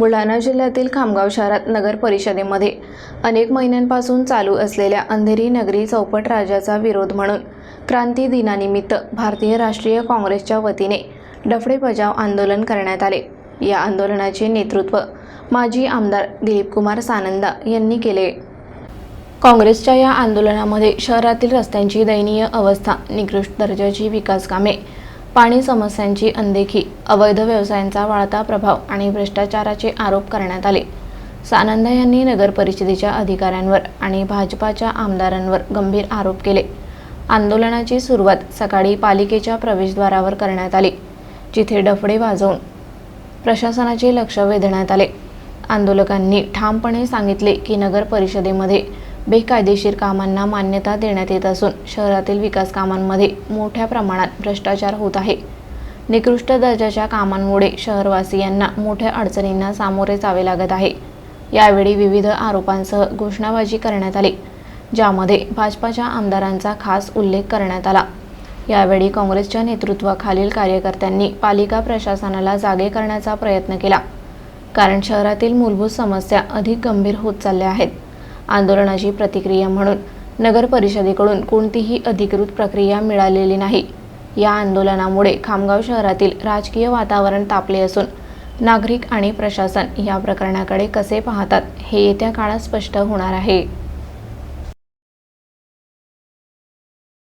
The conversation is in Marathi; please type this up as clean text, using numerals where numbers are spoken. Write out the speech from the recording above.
बुलढाणा जिल्ह्यातील खामगाव शहरात नगर परिषदेमध्ये अनेक महिन्यांपासून चालू असलेल्या अंधेरी नगरी चौपट राजाचा विरोध म्हणून क्रांती दिनानिमित्त भारतीय राष्ट्रीय काँग्रेसच्या वतीने डफडे बजाव आंदोलन करण्यात आले। या आंदोलनाचे नेतृत्व माजी आमदार दिलीपकुमार सानंदा यांनी केले। काँग्रेसच्या या आंदोलनामध्ये शहरातील रस्त्यांची दयनीय अवस्था, निकृष्ट दर्जाची विकास कामे, पाणी समस्यांची अनदेखी, अवैध व्यवसायांचा वाढता प्रभाव आणि भ्रष्टाचाराचे आरोप करण्यात आले। सानंदा यांनी नगर परिषदेच्या अधिकाऱ्यांवर आणि भाजपाच्या आमदारांवर गंभीर आरोप केले। आंदोलनाची सुरुवात सकाळी पालिकेच्या प्रवेशद्वारावर करण्यात आली, जिथे डफडे वाजवून प्रशासनाचे लक्ष वेधण्यात आले। आंदोलकांनी ठामपणे सांगितले की नगर परिषदेमध्ये बेकायदेशीर कामांना मान्यता देण्यात येत असून शहरातील विकास कामांमध्ये मोठ्या प्रमाणात भ्रष्टाचार होत आहे। निकृष्ट दर्जाच्या कामांमुळे शहरवासियांना मोठ्या अडचणींना सामोरे जावे लागत आहे। यावेळी विविध आरोपांसह घोषणाबाजी करण्यात आली, ज्यामध्ये भाजपाच्या आमदारांचा खास उल्लेख करण्यात आला। यावेळी काँग्रेसच्या नेतृत्वाखालील कार्यकर्त्यांनी पालिका प्रशासनाला जागे करण्याचा प्रयत्न केला, कारण शहरातील मूलभूत समस्या अधिक गंभीर होत चालल्या आहेत। आंदोलनाची प्रतिक्रिया म्हणून नगर परिषदेकडून कोणतीही अधिकृत प्रक्रिया मिळालेली नाही। या आंदोलनामुळे खामगाव शहरातील राजकीय वातावरण तापले असून नागरिक आणि प्रशासन या प्रकरणाकडे कसे पाहतात हे येत्या काळात स्पष्ट होणार आहे।